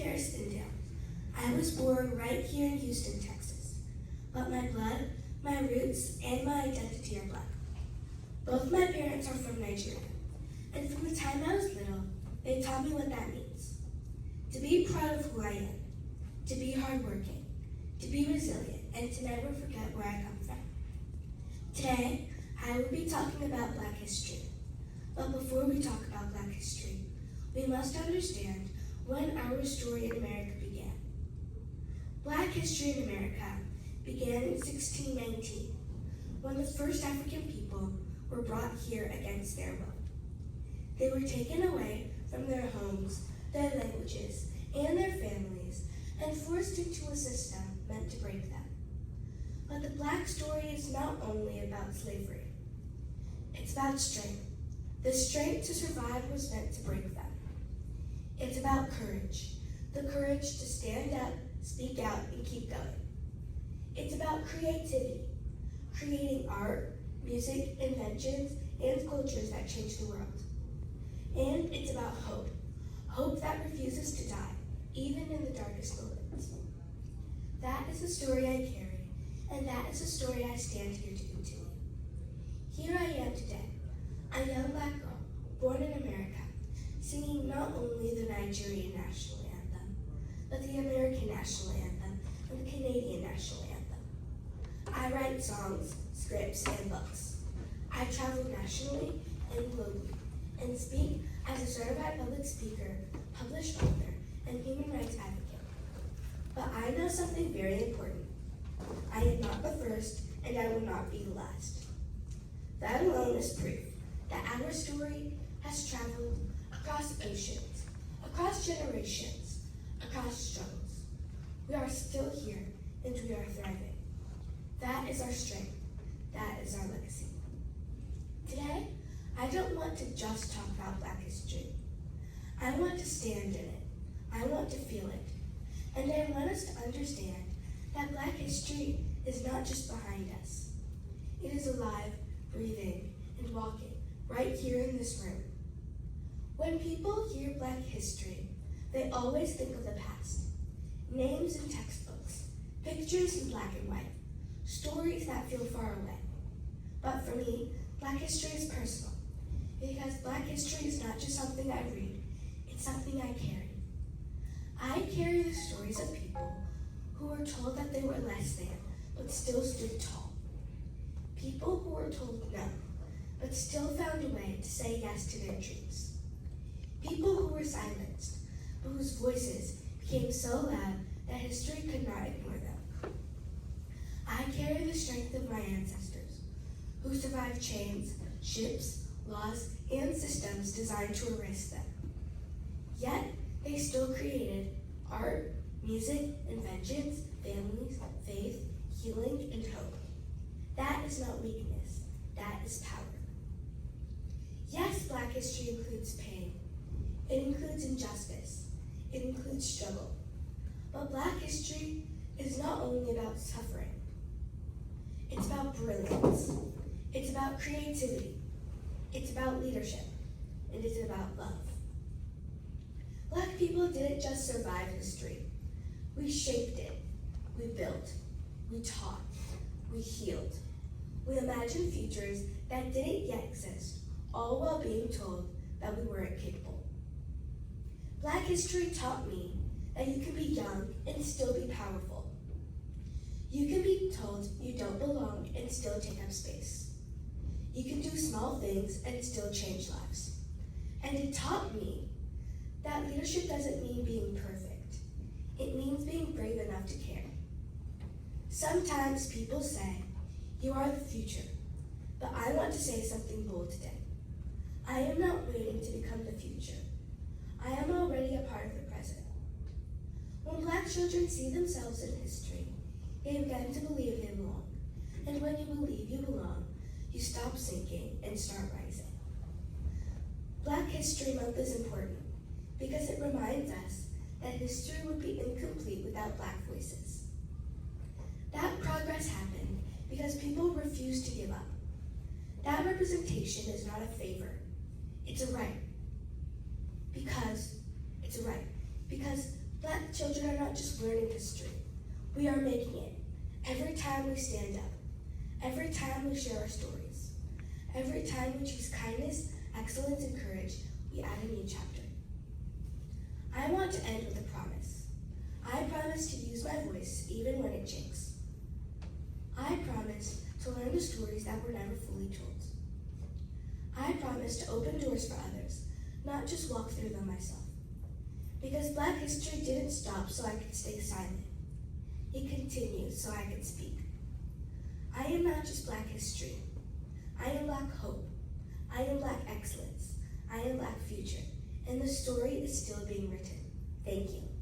Paris Ndu. I was born right here in Houston, Texas. But my blood, my roots, and my identity are black. Both my parents are from Nigeria. And from the time I was little, they taught me what that means. To be proud of who I am, to be hardworking, to be resilient, and to never forget where I come from. Today, I will be talking about Black history. But before we talk about Black history, we must understand when our story in America began. Black history in America began in 1619, when the first African people were brought here against their will. They were taken away from their homes, their languages, and their families, and forced into a system meant to break them. But the Black story is not only about slavery. It's about strength. The strength to survive was meant to break them. It's about courage. The courage to stand up, speak out, and keep going. It's about creativity. Creating art, music, inventions, and cultures that change the world. And it's about hope. Hope that refuses to die, even in the darkest moments. That is the story I carry, and that is the story I stand here to continue. Here I am today, a young Black girl, born in America, singing not only the Nigerian national anthem, but the American national anthem and the Canadian national anthem. I write songs, scripts, and books. I travel nationally and globally, and speak as a certified public speaker, published author, and human rights advocate. But I know something very important. I am not the first, and I will not be the last. That alone is proof that our story has traveled across oceans, across generations, across struggles. We are still here, and we are thriving. That is our strength. That is our legacy. Today, I don't want to just talk about Black history. I want to stand in it. I want to feel it. And I want us to understand that Black history is not just behind us. It is alive, breathing, and walking right here in this room. When people hear Black history, they always think of the past. Names in textbooks, pictures in black and white, stories that feel far away. But for me, Black history is personal, because Black history is not just something I read, it's something I carry. I carry the stories of people who were told that they were less than, but still stood tall. People who were told no, but still found a way to say yes to their dreams. People who were silenced, but whose voices became so loud that history could not ignore them. I carry the strength of my ancestors, who survived chains, ships, laws, and systems designed to erase them. Yet, they still created art, music, inventions, families, faith, healing, and hope. That is not weakness, that is power. Yes, Black history includes pain. It includes injustice. It includes struggle. But Black history is not only about suffering. It's about brilliance. It's about creativity. It's about leadership. And it's about love. Black people didn't just survive history. We shaped it. We built. We taught. We healed. We imagined futures that didn't yet exist, all while being told that we weren't capable. Black history taught me that you can be young and still be powerful. You can be told you don't belong and still take up space. You can do small things and still change lives. And it taught me that leadership doesn't mean being perfect. It means being brave enough to care. Sometimes people say, "You are the future," but I want to say something bold today. I am not waiting to become the future. I am already a part of the present. When Black children see themselves in history, they begin to believe they belong. And when you believe you belong, you stop sinking and start rising. Black History Month is important because it reminds us that history would be incomplete without Black voices. That progress happened because people refused to give up. That representation is not a favor, it's a right. Because Black Black children are not just learning history. We are making it. Every time we stand up. Every time we share our stories. Every time we choose kindness, excellence, and courage, we add a new chapter. I want to end with a promise. I promise to use my voice even when it shakes. I promise to learn the stories that were never fully told. I promise to open doors for others, not just walk through them myself. Because Black history didn't stop so I could stay silent. It continued so I could speak. I am not just Black history. I am Black hope. I am Black excellence. I am Black future. And the story is still being written. Thank you.